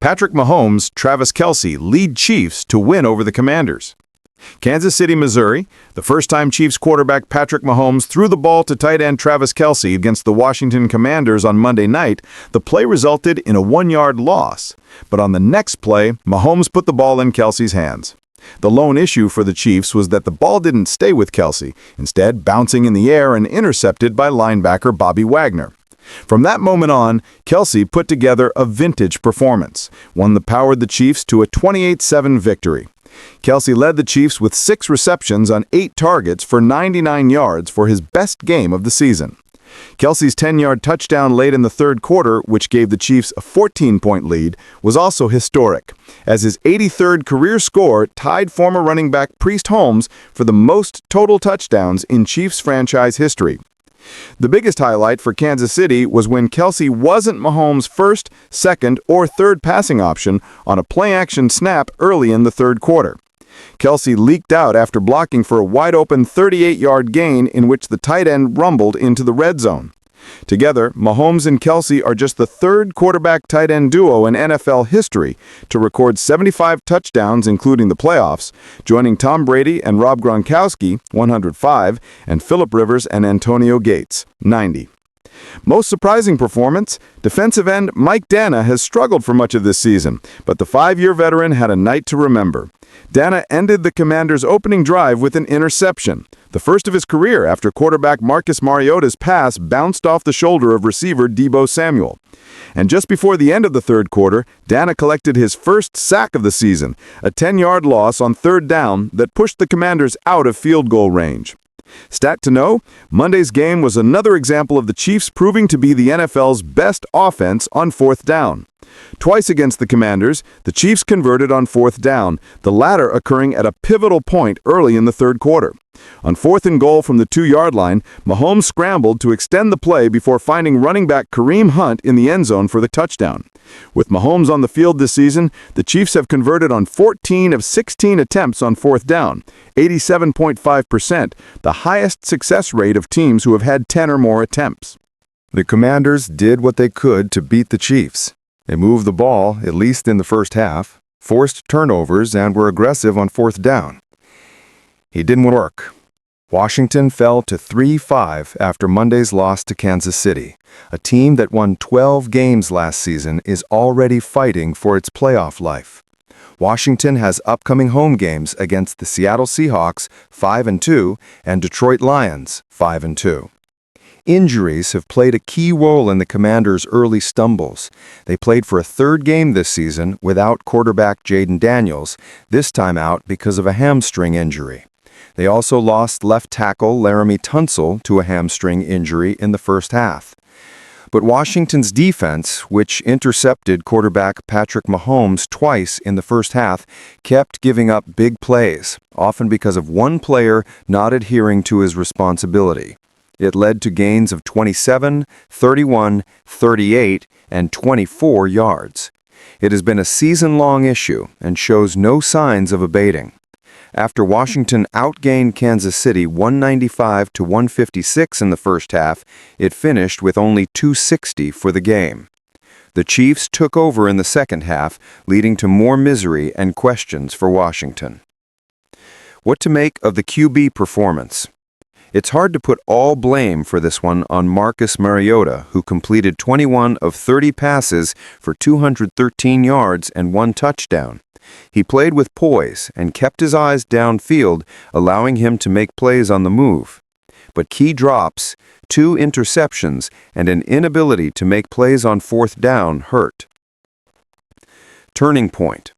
Patrick Mahomes, Travis Kelce lead Chiefs to win over the Commanders. Kansas City, Missouri, the first-time Chiefs quarterback Patrick Mahomes threw the ball to tight end Travis Kelce against the Washington Commanders on Monday night. The play resulted in a 1-yard loss. But on the next play, Mahomes put the ball in Kelce's hands. The lone issue for the Chiefs was that the ball didn't stay with Kelce, instead bouncing in the air and intercepted by linebacker Bobby Wagner. From that moment on, Kelce put together a vintage performance, one that powered the Chiefs to a 28-7 victory. Kelce led the Chiefs with 6 receptions on 8 targets for 99 yards for his best game of the season. Kelce's 10-yard touchdown late in the third quarter, which gave the Chiefs a 14-point lead, was also historic, as his 83rd career score tied former running back Priest Holmes for the most total touchdowns in Chiefs franchise history. The biggest highlight for Kansas City was when Kelce wasn't Mahomes' first, second, or third passing option on a play-action snap early in the third quarter. Kelce leaked out after blocking for a wide-open 38-yard gain in which the tight end rumbled into the red zone. Together, Mahomes and Kelce are just the third quarterback-tight end duo in NFL history to record 75 touchdowns, including the playoffs, joining Tom Brady and Rob Gronkowski, 105, and Phillip Rivers and Antonio Gates, 90. Most surprising performance, defensive end Mike Dana has struggled for much of this season, but the 5-year veteran had a night to remember. Dana ended the Commanders' opening drive with an interception, the first of his career after quarterback Marcus Mariota's pass bounced off the shoulder of receiver Deebo Samuel. And just before the end of the third quarter, Dana collected his first sack of the season, a 10-yard loss on third down that pushed the Commanders out of field goal range. Stat to know, Monday's game was another example of the Chiefs proving to be the NFL's best offense on fourth down. Twice against the Commanders, the Chiefs converted on fourth down, the latter occurring at a pivotal point early in the third quarter. On 4th and goal from the 2-yard line, Mahomes scrambled to extend the play before finding running back Kareem Hunt in the end zone for the touchdown. With Mahomes on the field this season, the Chiefs have converted on 14 of 16 attempts on fourth down, 87.5%, the highest success rate of teams who have had 10 or more attempts. The Commanders did what they could to beat the Chiefs. They moved the ball, at least in the first half, forced turnovers, and were aggressive on fourth down. It didn't work. Washington fell to 3-5 after Monday's loss to Kansas City. A team that won 12 games last season is already fighting for its playoff life. Washington has upcoming home games against the Seattle Seahawks, 5-2, and Detroit Lions, 5-2. Injuries have played a key role in the Commanders' early stumbles. They played for a third game this season without quarterback Jaden Daniels, this time out because of a hamstring injury. They also lost left tackle Laramie Tunsil to a hamstring injury in the first half. But Washington's defense, which intercepted quarterback Patrick Mahomes twice in the first half, kept giving up big plays, often because of one player not adhering to his responsibility. It led to gains of 27, 31, 38, and 24 yards. It has been a season-long issue and shows no signs of abating. After Washington outgained Kansas City 195 to 156 in the first half, it finished with only 260 for the game. The Chiefs took over in the second half, leading to more misery and questions for Washington. What to make of the QB performance? It's hard to put all blame for this one on Marcus Mariota, who completed 21 of 30 passes for 213 yards and 1 touchdown. He played with poise and kept his eyes downfield, allowing him to make plays on the move. But key drops, 2 interceptions, and an inability to make plays on fourth down hurt. Turning point.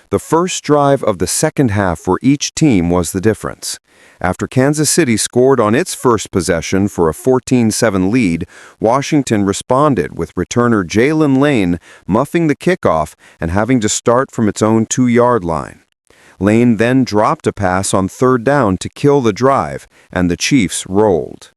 The first drive of the second half for each team was the difference. After Kansas City scored on its first possession for a 14-7 lead, Washington responded with returner Jalen Lane muffing the kickoff and having to start from its own 2-yard line. Lane then dropped a pass on third down to kill the drive, and the Chiefs rolled.